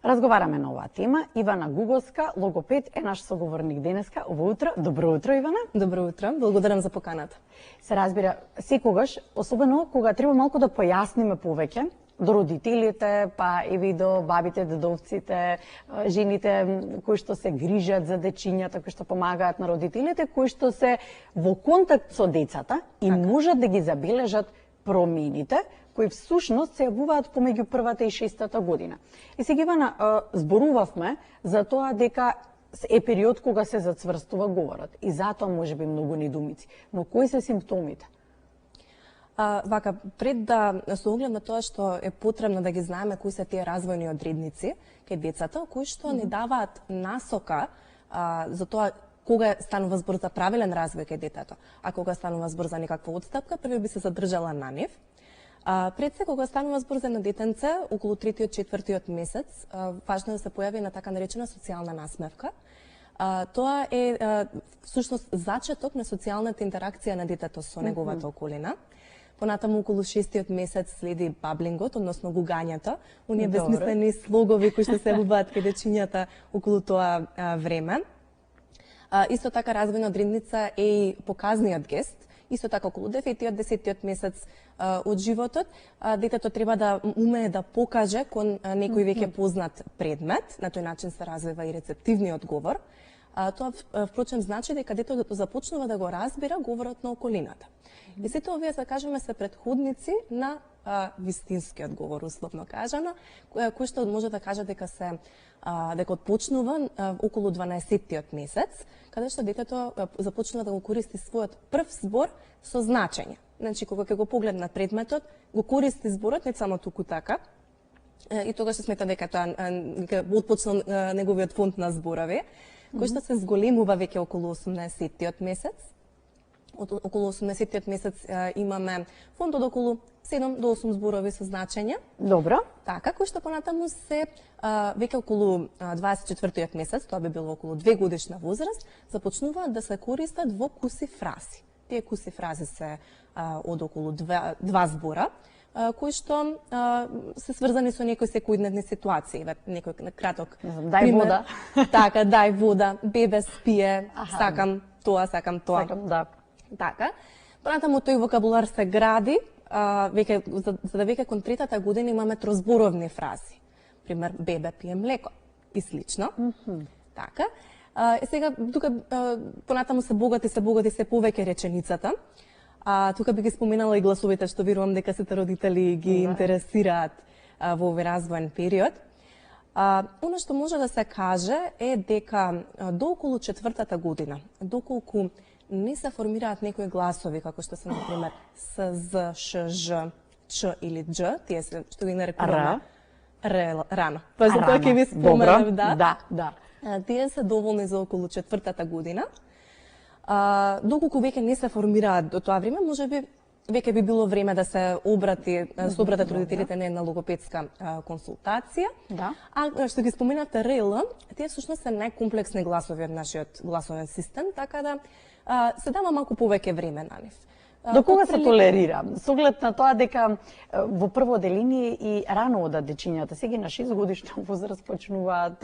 Разговараме на оваа тема. Ивана Гуговска, логопед, е наш соговорник денеска. Ово утро. Добро утро, Ивана. Добро утро. Благодарам за поканата. Се разбира, секогаш, особено кога треба малку да појасниме повеќе до родителите, па и до бабите, дедовците, жените кои што се грижат за дечињата, кои што помагаат на родителите, кои што се во контакт со децата и можат да ги забележат промените кои всушност се јавуваат помеѓу првата и шестата година. И сега, Ивана, зборувавме за тоа дека е период кога се зацврстува говорот и затоа можеби многу недумици. Но кои се симптомите? Вака, пред да се оглед на тоа што е потребно да ги знаеме кои се тие развојни одредници кај децата, кои што ни даваат насока за тоа кога станува збор за правилен развој кај детето, а кога станува збор за некаква отстапка, први би се задржала на нив. Пред се, кога станува збор за едно детенце, околу 3-4 месец, важно е да се појави на така наречена социјална насмевка. Тоа е всушност зачеток на социјалната интеракција на детето со неговата околина. Понатаму околу 6-тиот месец следи баблингот, односно гугањето, оние безсмислени слогови кои што се јавуваат кај дечињата околу тоа време. Исто така развојна одредница е и показниот гест. Исто така околу 9-10 месец од животот, детето треба да умее да покаже кон некој веќе познат предмет, на тој начин се развива и рецептивниот говор. Тоа впрочем значи дека детето започнува да го разбира говорот на околината. И сите овие, да кажеме, се претходници на вистинскиот говор, условно кажано, кој што може да каже дека отпочнува околу 12-тиот месец, каде што детето започнува да го користи својот прв збор со значење. Значи, кога ќе го погледна предметот, го користи зборот не само туку така, и тогаш се смета дека тоа отпочнал неговиот фонд на зборови, кој што се зголемува веќе околу 18-тиот месец. Околу 18-тиот месец имаме фонд од околу 7 до 8 зборови со значење. Добро. Така, кој што понатаму се веќе околу 24-тиот месец, тоа би било околу 2 годишна возраст, започнуваат да се користат во куси фрази. Тие куси фрази се од околу 2 збора, кои што се сврзани со некои секојдневни ситуации, некој краток дај вода. Така, дај вода, бебе спие, сакам тоа, сакам тоа. Сакам, да. Така. Понатаму тој вокабулар се гради, веќе за да веќе кон третата година имаме трозборовни фрази. Пример, бебе пие млеко и слично. Така. Сега тука понатаму се богати се повеќе реченицата. Тука би ги споменала и гласовите што верувам дека сите родители ги интересираат во овој развоен период. Оно што може да се каже е дека до околу 4-та година, доколку не се формираат некои гласови, како што се, например, С, З, Ш, Ж, Ч или Дж, тие се, што ги нарекуваме рано. Тоа за тоа ќе ви споменам, да. Тие се доволни за околу 4-та година. Доколку веќе не се формираат до тоа време, можеби веќе би било време да се обратат родителите на една логопедска консултација. Да. А што ги споменавте РЛ, тие всушност се најкомплексни гласови од нашиот гласовен систем, така да се дава малку повеќе време на нив. До кога се толерира? Со оглед на тоа дека во прво оделение и рано одат дечињата, сега на 6 годишна возраст почнуваат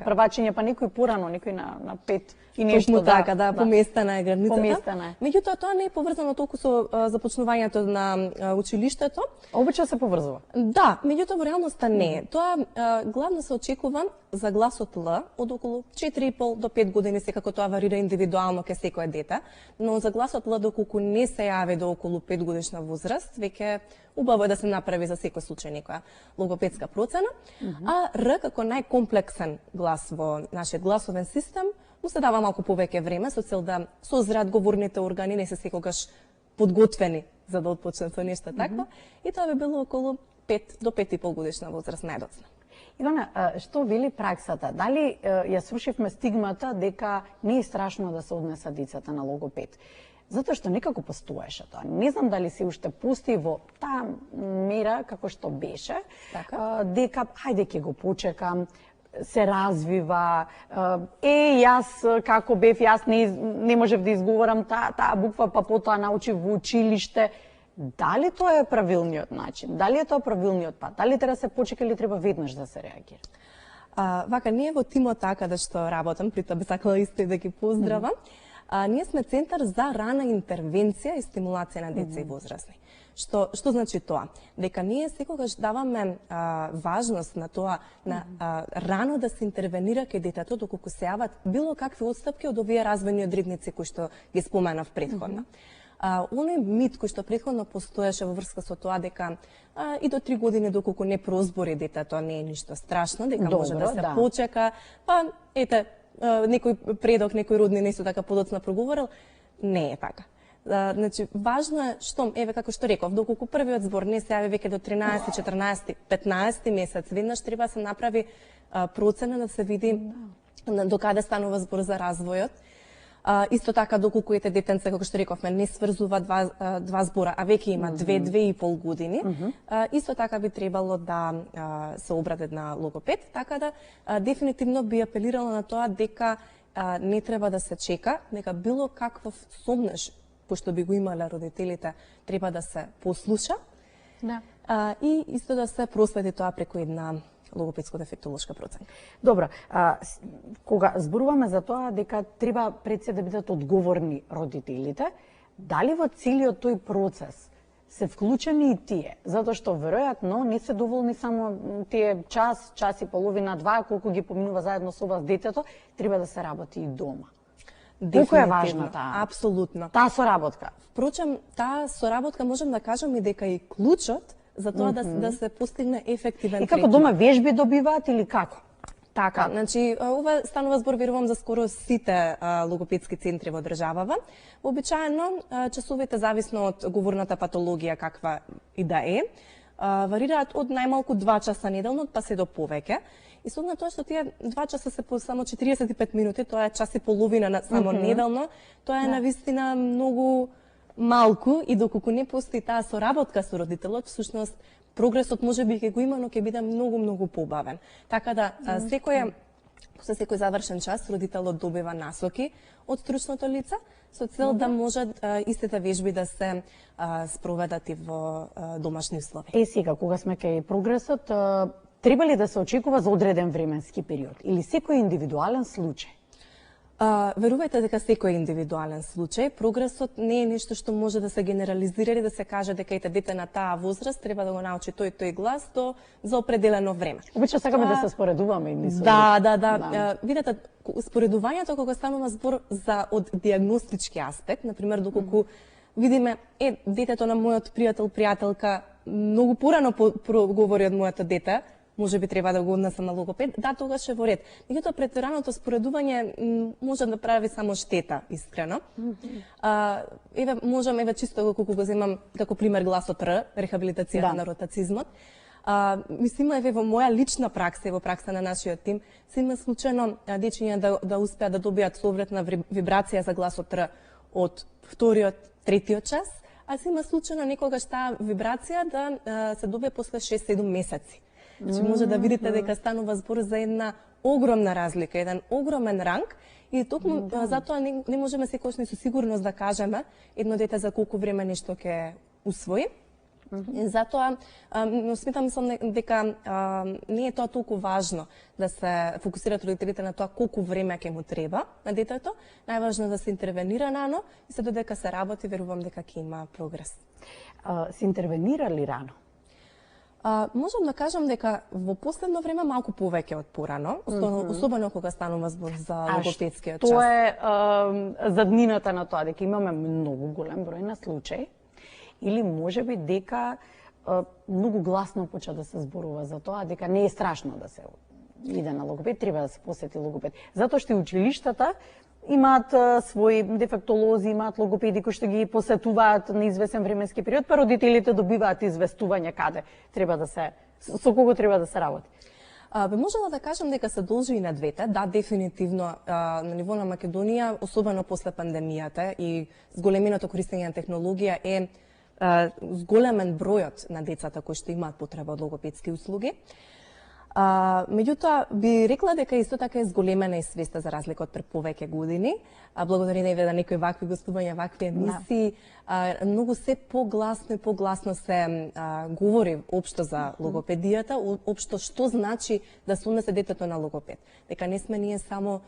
првачење, па некој порано, некој на 5 и нешто. Така, поместена е границата. Поместена е. Меѓутоа, тоа не е поврзано толку со започнувањето на училиштето. Обично се поврзува. Да, меѓутоа во реалноста не е. Тоа главно се очекува за гласот Л од околу 4,5 до 5 години, секако тоа варира индивидуално кај секое дете, но за гласот Л доколку не се јави до околу 5 годишна возраст, веќе убаво е да се направи за секој случај некоја логопедска процена, а Р како најкомплексен глас во нашиот гласовен систем, му се дава малку повеќе време со цел да созреат говорните органи, не се секогаш подготвени за да отпочнат со нешто такво, и тоа би било околу 5 до 5,5 годишна возраст најдоцна. Ивана, што вели праксата? Дали ја срушивме стигмата дека не е страшно да се однесат децата на логопед? Затоа што некако постоеше тоа. Не знам дали се уште пусти во таа мера како што беше, дека хајде ќе го почекам, се развива. Јас како бев, јас не можев да изговорам таа буква, па потоа научив во училиште. Дали тоа е правилниот начин? Дали е тоа правилниот пат? Дали треба да се почека или треба веднаш да се реагира? Вака, ние во тимот така да што работам, при тоа би сакала исто и да ги поздравам. Ние сме центар за рана интервенција и стимулација на деца и возрастни. Што значи тоа? Дека ние секогаш даваме важност на тоа на рано да се интервенира кај детето доколку се јават било какви отстапки од овие развојни одредници кои што ги споменав претходно. Оној мит кој што претходно постоеше во врска со тоа дека и до 3 години доколку не прозбори детето не е ништо страшно, дека може да се почека, па ете некој предок, некој роднина исто така подоцна проговорил, не е така. Значи, важно е што, еве како што реков, доколку првиот збор не се јави веќе до 13, 14, 15 месец, веднаш треба да се направи процена да се види до каде станува збор за развојот. Исто така, доколку ете детенце, како што рековме, не сврзува два збора, а веќе има 2-2,5 години, исто така би требало да се обради на логопед, така да дефинитивно би апелирала на тоа дека не треба да се чека, дека било каков сомнеш, пошто би го имале родителите, треба да се послуша и исто да се проследи тоа преку една логопедско-дефектолошка проценка. Добро, кога зборуваме за тоа дека треба пред се да бидат одговорни родителите, дали во целиот тој процес се вклучени и тие? Затоа што веројатно не се доволни само тие час и половина, два, колку ги поминува заедно со вас детето, треба да се работи и дома. Колку е важна таа? Апсолутно. Таа соработка. Впрочем, таа соработка можам да кажам и дека и клучот за тоа да се постигне ефективен третман. И како дома вежби добиваат или како? Така, значи ова станува збор верувам за скоро сите логопедски центри во државава. Обичаено часовите зависно од говорната патологија каква и да е, варираат од најмалку 2 часа неделно па се до повеќе. И со оглед тоа што тие 2 часа се по само 45 минути, тоа е час и половина само неделно, тоа е навистина многу малку и доколку не постои таа соработка со родителот, всушност прогресот можеби ќе го има, но ќе биде многу побавен. Така да после секој завршен час родителот добива насоки од стручното лице со цел да можат истите вежби да се спроведат и во домашни услови. Сега кога сме кај прогресот, треба ли да се очекува за одреден временски период или секој индивидуален случај? Верувајте дека секој индивидуален случај, прогресот не е нешто што може да се генерализира или да се каже дека ете дете на таа возраст треба да го научи тој глас за определено време. Обично сакаме да се споредуваме и мислам. Да. Видете, споредувањето кога станува збор за од диагностички аспект, на пример доколку видиме детето на мојот пријателка многу порано проговори од моето дете, може би треба да го однесам на логопед, да, тогаш е во ред. Меѓутоа, претераното споредување може да прави само штета, искрено. Можам чисто колку го земам како пример гласот Р, рехабилитацијата на ротацизмот. Мислим, во моја лична пракса и во пракса на нашиот тим, се има случајно дечиња да успеат да добијат совретна вибрација за гласот Р од вториот, третиот час, а се има случајно некогаш таа вибрација да се добие после 6-7 месеци. Значи може да видите дека станува збор за една огромна разлика, еден огромен ранг и токму затоа не можеме секогаш ни со сигурност да кажеме едно дете за колку време нешто ќе усвои. Затоа сметам дека не е тоа толку важно да се фокусираат родителите на тоа колку време ќе му треба на детето. Најважно е да се интервенира рано и се додека се работи, верувам дека ќе има прогрес. Се интервенира ли рано? Можам да кажам дека во последно време малку повеќе од порано, особено кога станува збор за логопедскиот час. Тоа е заднината на тоа дека имаме многу голем број на случаи или можеби дека многу гласно почна да се зборува за тоа, дека не е страшно да се иде на логопед, треба да се посети логопед. Затоа што и училиштата имаат своји дефектолози, имаат логопеди кои што ги посетуваат на известен временски период, па родителите добиваат известување каде треба да се, со кого треба да се работи. Би можела да кажам дека се должи и на двете. Да, дефинитивно на ниво на Македонија, особено после пандемијата и зголеменото користење на технологија е зголемен бројот на децата кои што имаат потреба од логопедски услуги. Меѓутоа, би рекла дека исто така е зголемена и свеста за разлика од пред повеќе години. Благодарение на некои вакви гостувања, вакви емисии, многу се погласно и погласно се говори општо за логопедијата, општо што значи да се однесе детето на логопед. Дека не сме ние само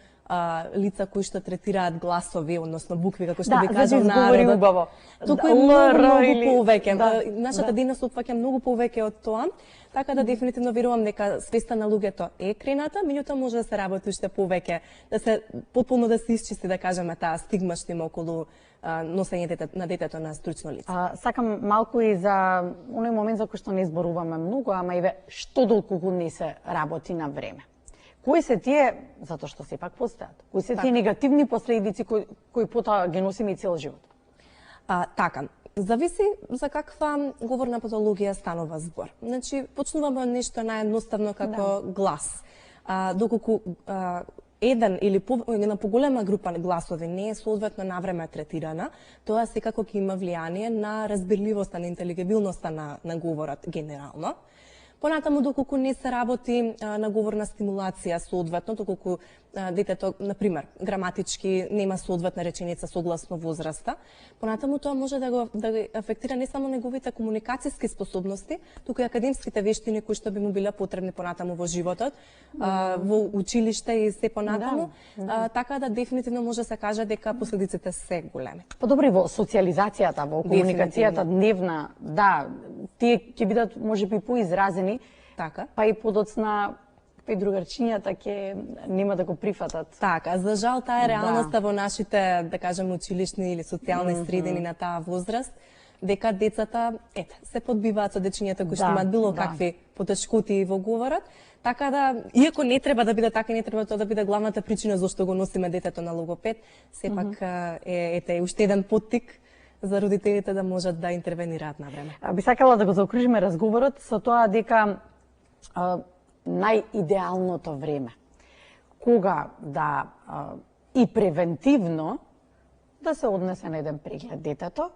лица кои што третираат гласови, односно букви, како што би кажал народот. Туку е многу повеќе. Нашата дејност опфаќа многу повеќе од тоа. Така да дефинитивно верувам дека свеста на луѓето е крената, меѓутоа може да се работи уште повеќе, да се потполно да се исчисти, да кажеме, таа стигма што има околу носење на детето на стручно лице. Сакам малку и за оној момент за кој што не зборуваме многу, ама и што долку не се работи на време. Кои се тие, затоа што сепак постојат, кои се тие негативни последици кои потоа ги носиме и цел живот? Така. Зависи за каква говорна патологија станува збор. Значи, почнуваме од нешто наједноставно како глас. Доколку еден или една поголема група гласови не е соодветно навреме третирана, тоа секако ќе има влијание на разбирливоста, на интелигибилноста на говорот генерално. Понатаму, доколку не се работи на говорна стимулација соодветно, доколку детето, например, граматички нема соодветна реченица согласно возраста, понатаму тоа може да го афектира не само неговите комуникацијски способности, туку и академските вештини кои што би му биле потребни понатаму во животот, во училиште и се понатаму, така да дефинитивно може да се каже дека последиците се големи. Подобри во социјализацијата, во комуникацијата дневна, тие ќе бидат можеби поизразени, така, па и подоцна и другарчињата ќе нема да го прифатат. Така, за жал таа е реалноста во нашите, да кажем, училишни или социјални средини на таа возраст, дека децата, се подбиваат со дечињата кои што имаат било какви потешкоти во говорот, така да, иако не треба да биде така, не треба тоа да биде главната причина зашто го носиме детето на логопед, сепак е уште еден поттик за родителите да можат да интервенираат на време. Би сакала да го заокружиме разговорот со тоа дека најидеалното време кога да и превентивно да се однесе на еден преглед детето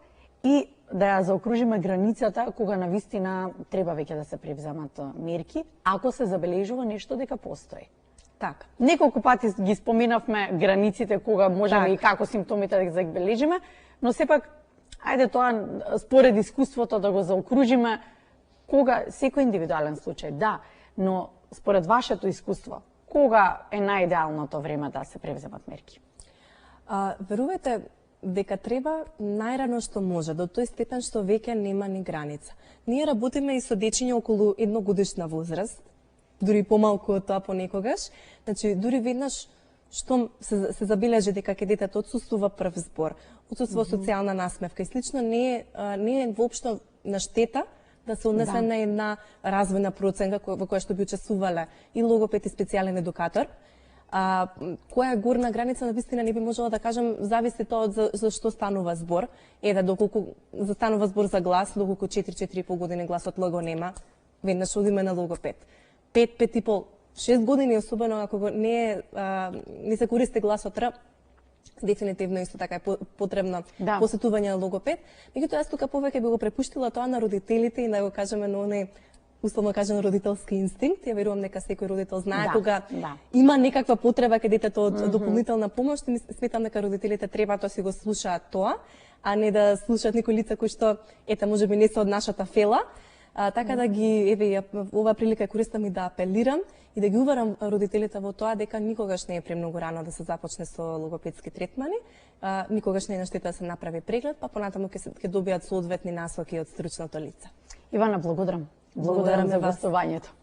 и да ја заокружиме границата кога навистина треба веќе да се превземат мерки, ако се забележува нешто дека постои. Така. Неколку пати ги споменавме границите кога можеме и како симптомите да ги забележиме, но сепак ајде тоа според искуството да го заокружиме кога секој индивидуален случај, но според вашето искуство, кога е најидеалното време да се превземат мерки? Верувате дека треба најрано што може, до тој степен што веќе нема ни граница. Ние работиме и со дечиња околу едногодишна возраст, дури помалку од тоа понекогаш. Значи, дури веднаш што се забележи дека ке детето отсуствува прв збор, отсуствува социјална насмевка и слично, не е воопшто на штета да се однесе на една развојна проценка во која што би учествувале и логопед и специјален едукатор. Која е горна граница, на вистина не би можела да кажам, зависи тоа од за што станува збор. Доколку станува збор за глас, доколку 4-4,5 години гласот лого нема, веднаш одиме на логопед. 5-5,5, 6 години, особено ако не се користи гласот Р, дефинитивно исто така е потребно посетување на логопед. Меѓутоа, јас тука повеќе би го препуштила тоа на родителите и да го кажеме на оној условно кажано родителски инстинкт. Ја верувам дека секој родител знае кога има некаква потреба кај детето од дополнителна помош. Сметам дека родителите треба да си го слушаат тоа, а не да слушаат некои лица кои што можеби не се од нашата фела. Така да ги оваа прилика користам и да апелирам и да ги уверам родителите во тоа дека никогаш не е премногу рано да се започне со логопедски третмани, никогаш не е на штета да се направи преглед, па понатаму ќе добијат соодветни насоки од стручното лице. Ивана, благодарам. Благодарам за гостувањето.